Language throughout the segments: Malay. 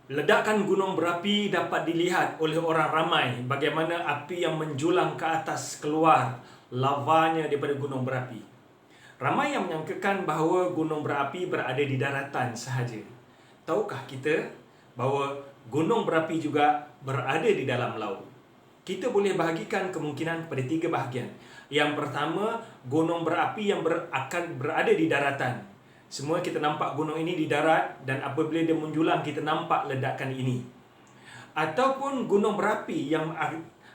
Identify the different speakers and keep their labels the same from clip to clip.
Speaker 1: Ledakan gunung berapi dapat dilihat oleh orang ramai bagaimana api yang menjulang ke atas keluar lavanya daripada gunung berapi. Ramai yang menyangkakan bahawa gunung berapi berada di daratan sahaja. Tahukah kita bahawa gunung berapi juga berada di dalam laut? Kita boleh bahagikan kemungkinan kepada 3 bahagian. Yang pertama, gunung berapi yang akan berada di daratan. Semua kita nampak gunung ini di darat, dan apabila dia menjulang kita nampak ledakan ini. Ataupun gunung berapi yang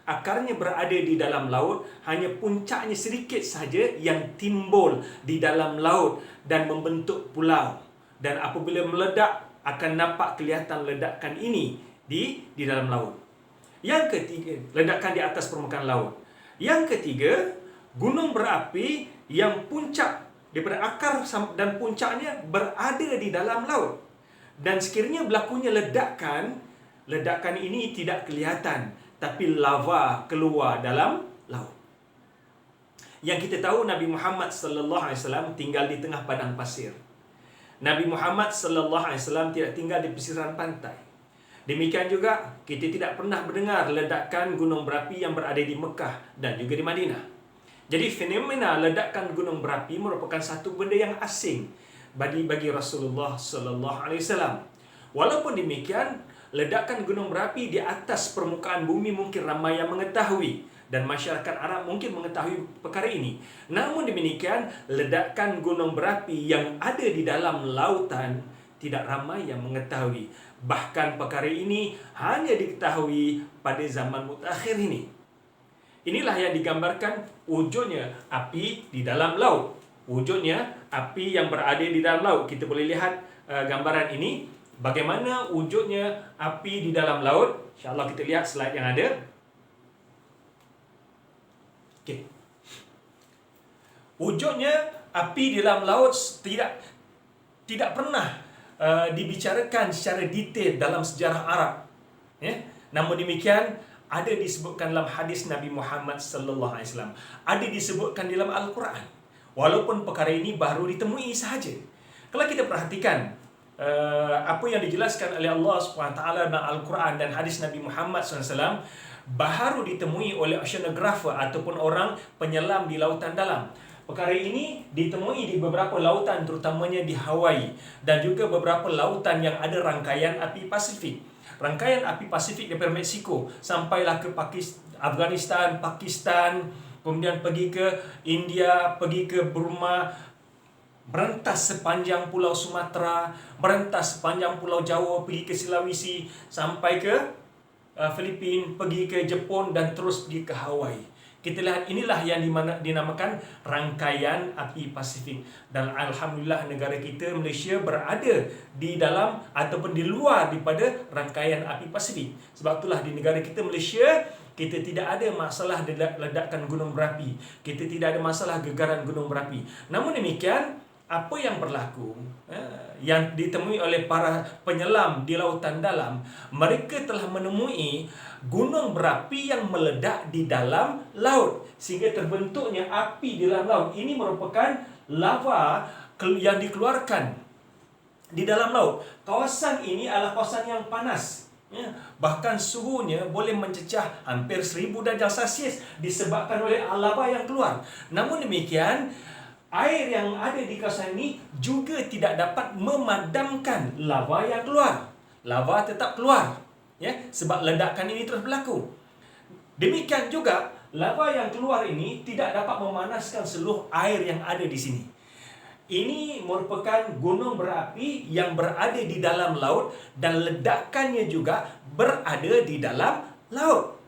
Speaker 1: akarnya berada di dalam laut, hanya puncaknya sedikit sahaja yang timbul di dalam laut dan membentuk pulau. Dan apabila meledak akan nampak kelihatan ledakan ini di dalam laut. Yang ketiga, ledakan di atas permukaan laut. Yang ketiga, gunung berapi yang puncak daripada akar dan puncaknya berada di dalam laut. Dan sekiranya berlakunya ledakan ini tidak kelihatan, tapi lava keluar dalam laut. Yang kita tahu, Nabi Muhammad sallallahu alaihi wasallam tinggal di tengah padang pasir. Nabi Muhammad sallallahu alaihi wasallam tidak tinggal di pesisir pantai. Demikian juga kita tidak pernah mendengar ledakan gunung berapi yang berada di Mekah dan juga di Madinah. Jadi fenomena ledakan gunung berapi merupakan satu benda yang asing bagi Rasulullah sallallahu alaihi wasallam. Walaupun demikian, ledakan gunung berapi di atas permukaan bumi mungkin ramai yang mengetahui, dan masyarakat Arab mungkin mengetahui perkara ini. Namun demikian, ledakan gunung berapi yang ada di dalam lautan tidak ramai yang mengetahui. Bahkan perkara ini hanya diketahui pada zaman mutakhir ini. Inilah yang digambarkan wujudnya api di dalam laut. Wujudnya api yang berada di dalam laut. Kita boleh lihat gambaran ini. Bagaimana wujudnya api di dalam laut. InsyaAllah kita lihat slide yang ada. Okay. Wujudnya api di dalam laut tidak pernah dibicarakan secara detail dalam sejarah Arab. Namun demikian, ada disebutkan dalam hadis Nabi Muhammad sallallahu alaihi wasallam, ada disebutkan dalam Al-Quran. Walaupun perkara ini baru ditemui sahaja. Kalau kita perhatikan apa yang dijelaskan oleh Allah SWT dalam Al-Quran dan hadis Nabi Muhammad SAW, baru ditemui oleh oceanographer ataupun orang penyelam di lautan dalam. Perkara ini ditemui di beberapa lautan, terutamanya di Hawaii, dan juga beberapa lautan yang ada rangkaian api Pasifik. Rangkaian api Pasifik daripada Meksiko sampailah ke Afghanistan, Pakistan, kemudian pergi ke India, pergi ke Burma, merentas sepanjang pulau Sumatera, merentas sepanjang pulau Jawa, pergi ke Sulawesi, sampai ke Filipina, pergi ke Jepun, dan terus pergi ke Hawaii. Kita lihat, inilah yang dinamakan rangkaian api Pasifik. Dan alhamdulillah negara kita Malaysia berada di dalam ataupun di luar daripada rangkaian api Pasifik. Sebab itulah di negara kita Malaysia, kita tidak ada masalah ledakan gunung berapi. Kita tidak ada masalah gegaran gunung berapi. Namun demikian, apa yang berlaku yang ditemui oleh para penyelam di lautan dalam, mereka telah menemui gunung berapi yang meledak di dalam laut sehingga terbentuknya api di dalam laut. Ini merupakan lava yang dikeluarkan di dalam laut. Kawasan ini adalah kawasan yang panas, bahkan suhunya boleh mencecah hampir 1000 darjah Celsius disebabkan oleh lava yang keluar. Namun demikian, air yang ada di kawasan ini juga tidak dapat memadamkan lava yang keluar. Lava tetap keluar, sebab ledakan ini terus berlaku. Demikian juga, lava yang keluar ini tidak dapat memanaskan seluruh air yang ada di sini. Ini merupakan gunung berapi yang berada di dalam laut, dan ledakannya juga berada di dalam laut.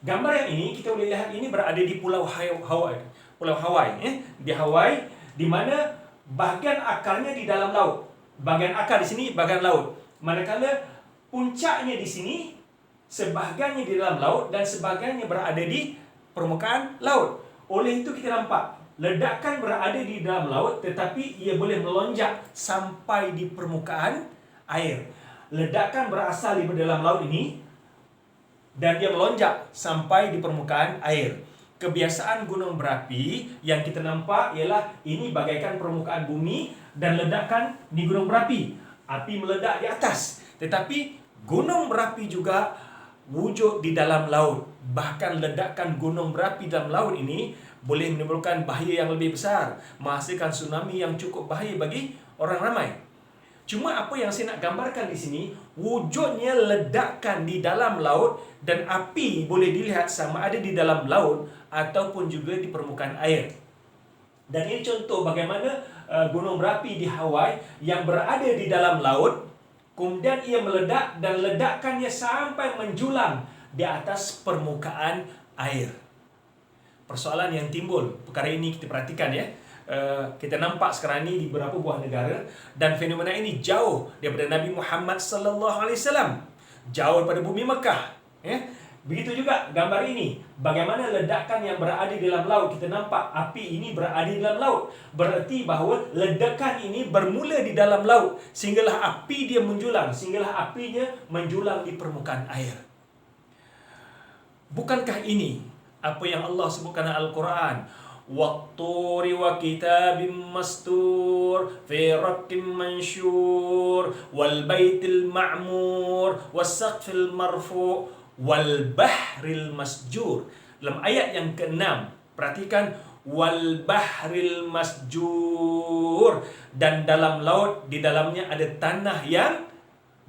Speaker 1: Gambar yang ini kita boleh lihat, ini berada di Pulau Hawaii. Pulau Hawaii, di Hawaii, di mana bahagian akarnya di dalam laut. Bahagian akar di sini, bahagian laut. Manakala puncaknya di sini, sebahagiannya di dalam laut dan sebahagiannya berada di permukaan laut. Oleh itu kita nampak ledakan berada di dalam laut, tetapi ia boleh melonjak sampai di permukaan air. Ledakan berasal di dalam laut ini, dan dia melonjak sampai di permukaan air. Kebiasaan gunung berapi yang kita nampak ialah ini bagaikan permukaan bumi dan ledakan di gunung berapi. api meledak di atas. Tetapi gunung berapi juga wujud di dalam laut. Bahkan ledakan gunung berapi dalam laut ini boleh menimbulkan bahaya yang lebih besar, menghasilkan tsunami yang cukup bahaya bagi orang ramai. Cuma apa yang saya nak gambarkan di sini, wujudnya ledakan di dalam laut dan api boleh dilihat sama ada di dalam laut ataupun juga di permukaan air. Dan ini contoh bagaimana gunung berapi di Hawaii yang berada di dalam laut, kemudian ia meledak dan ledakannya sampai menjulang di atas permukaan air. Persoalan yang timbul, perkara ini kita perhatikan ya. Kita nampak sekarang ini di beberapa buah negara, dan fenomena ini jauh daripada Nabi Muhammad sallallahu alaihi wasallam, jauh daripada bumi Mekah ya. Begitu juga gambar ini, bagaimana ledakan yang berada di dalam laut. Kita nampak api ini berada di dalam laut, berarti bahawa ledakan ini bermula di dalam laut sehinggalah api dia menjulang, sehinggalah apinya menjulang di permukaan air. Bukankah ini apa yang Allah sebutkan dalam Al-Quran? Watturi wa kitabim mastur fi raqqim mansyur wal baitil ma'mur was saqfil marfu' wal bahril masjur. Dalam ayat yang ke-6, perhatikan, wal bahril masjur, dan dalam laut, di dalamnya ada tanah yang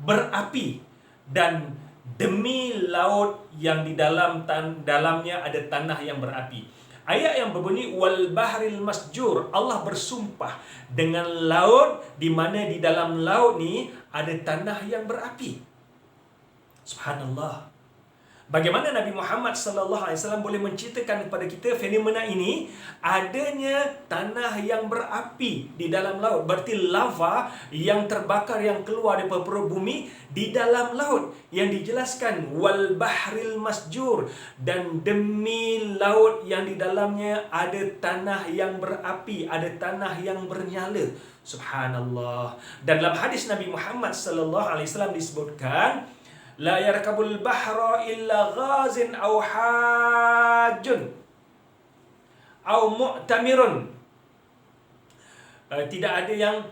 Speaker 1: berapi, dan demi laut yang di dalamnya ada tanah yang berapi. Ayat yang berbunyi wal bahril masjur, Allah bersumpah dengan laut di mana di dalam laut ni ada tanah yang berapi. Subhanallah. Bagaimana Nabi Muhammad sallallahu alaihi wasallam boleh menceritakan kepada kita fenomena ini, adanya tanah yang berapi di dalam laut. Berarti lava yang terbakar yang keluar daripada perut bumi di dalam laut. Yang dijelaskan wal bahril masjur, dan demi laut yang di dalamnya ada tanah yang berapi, ada tanah yang bernyala. Subhanallah. Dan dalam hadis Nabi Muhammad sallallahu alaihi wasallam disebutkan, la yarkabul bahra illa ghazin aw hajjun aw mu'tamirun. Tidak ada yang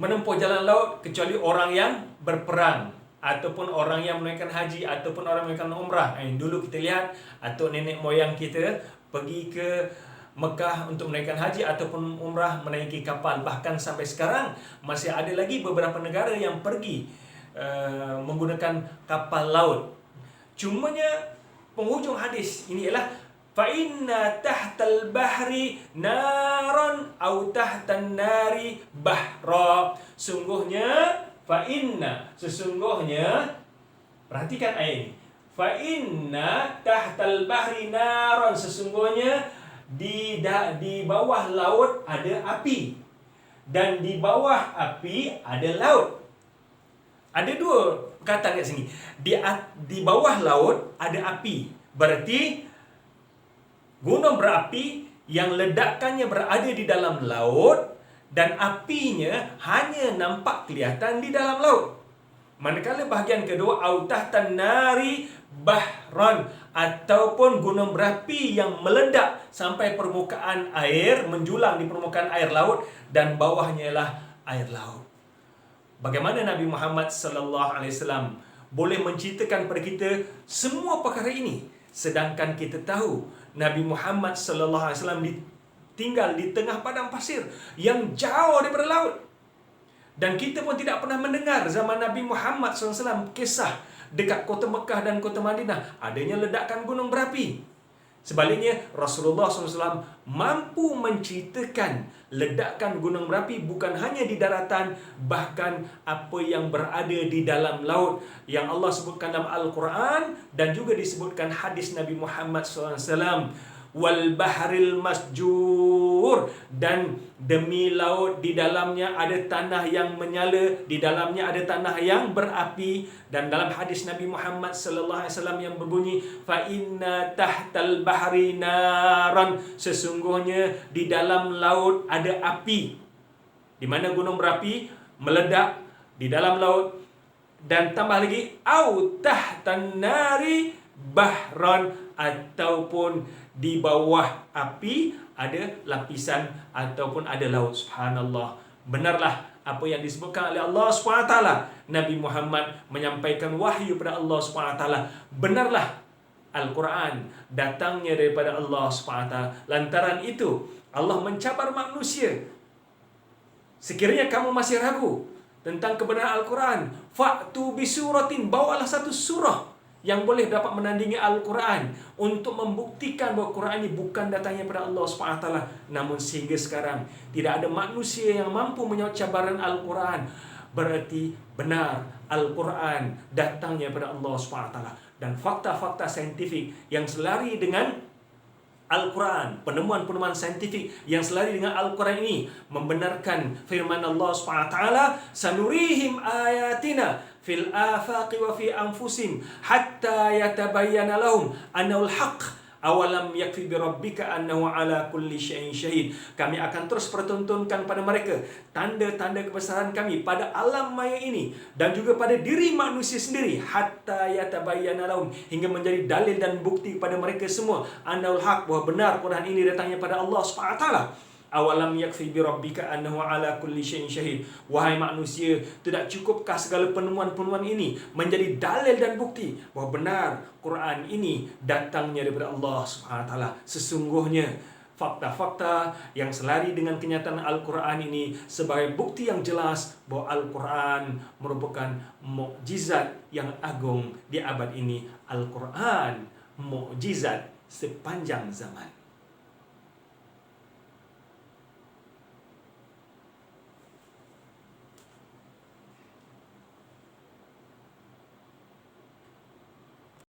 Speaker 1: menempuh jalan laut kecuali orang yang berperang, ataupun orang yang menunaikan haji, ataupun orang yang menunaikan umrah. Dulu kita lihat atuk nenek moyang kita pergi ke Mekah untuk menunaikan haji ataupun umrah menaiki kapal. Bahkan sampai sekarang masih ada lagi beberapa negara yang pergi menggunakan kapal laut. Cumanya penghujung hadis ini ialah fa inna tahtal bahri naran au tahtan nari bahra. Sesungguhnya perhatikan ayat ini. Fa inna tahtal bahri naran, sesungguhnya di bawah laut ada api, dan di bawah api ada laut. Ada dua perkataan kat sini. Di bawah laut ada api, berarti gunung berapi yang ledakannya berada di dalam laut, dan apinya hanya nampak kelihatan di dalam laut. Manakala bahagian kedua, au tahtan nari bahran, ataupun gunung berapi yang meledak sampai permukaan air, menjulang di permukaan air laut, dan bawahnya ialah air laut. Bagaimana Nabi Muhammad sallallahu alaihi wasallam boleh menceritakan kepada kita semua perkara ini, sedangkan kita tahu Nabi Muhammad sallallahu alaihi wasallam tinggal di tengah padang pasir yang jauh daripada laut. Dan kita pun tidak pernah mendengar zaman Nabi Muhammad sallallahu alaihi wasallam kisah dekat kota Mekah dan kota Madinah adanya ledakan gunung berapi. Sebaliknya, Rasulullah SAW mampu menceritakan ledakan gunung berapi bukan hanya di daratan, bahkan apa yang berada di dalam laut, yang Allah sebutkan dalam Al-Quran dan juga disebutkan hadis Nabi Muhammad SAW. Wal bahril masjur, dan demi laut di dalamnya ada tanah yang menyala, di dalamnya ada tanah yang berapi. Dan dalam hadis Nabi Muhammad sallallahu alaihi wasallam yang berbunyi fa inna tahtal bahri naran, sesungguhnya di dalam laut ada api. Di mana gunung berapi meledak di dalam laut. Dan tambah lagi au tahtan nari bahran, ataupun di bawah api ada lapisan ataupun ada laut. Subhanallah. Benarlah apa yang disebutkan oleh Allah SWT. Nabi Muhammad menyampaikan wahyu pada Allah SWT. Benarlah Al-Quran datangnya daripada Allah SWT. Lantaran itu Allah mencabar manusia. Sekiranya kamu masih ragu tentang kebenaran Al-Quran, fa'tu bisuratin, bawalah satu surah yang boleh dapat menandingi Al-Quran untuk membuktikan bahawa Quran ini bukan datangnya pada Allah SWT. Namun sehingga sekarang tidak ada manusia yang mampu menjawab cabaran Al-Quran. Berarti benar Al-Quran datangnya pada Allah SWT. Dan fakta-fakta saintifik yang selari dengan Al-Quran, penemuan-penemuan saintifik yang selari dengan Al-Quran ini membenarkan firman Allah SWT, sanurihim ayatina fil afaqi wa fi anfusim hatta yatabayyana lahum annahul haqq awalam yakfi bi rabbika annahu ala kulli syai'in syahid. Kami akan terus pertontonkan pada mereka tanda-tanda kebesaran kami pada alam maya ini dan juga pada diri manusia sendiri, hatta yatabayyana lahum, hingga menjadi dalil dan bukti kepada mereka semua annahul haqq, bahawa benar Quran ini datangnya pada Allah SWT. Awalam yakfi bi rabbika annahu ala kulli syai'in syahid. Wahai manusia, tidak cukupkah segala penemuan-penemuan ini menjadi dalil dan bukti bahawa benar Quran ini datangnya daripada Allah SWT. Sesungguhnya fakta-fakta yang selari dengan kenyataan Al-Quran ini sebagai bukti yang jelas bahawa Al-Quran merupakan mukjizat yang agung di abad ini. Al-Quran mukjizat sepanjang zaman.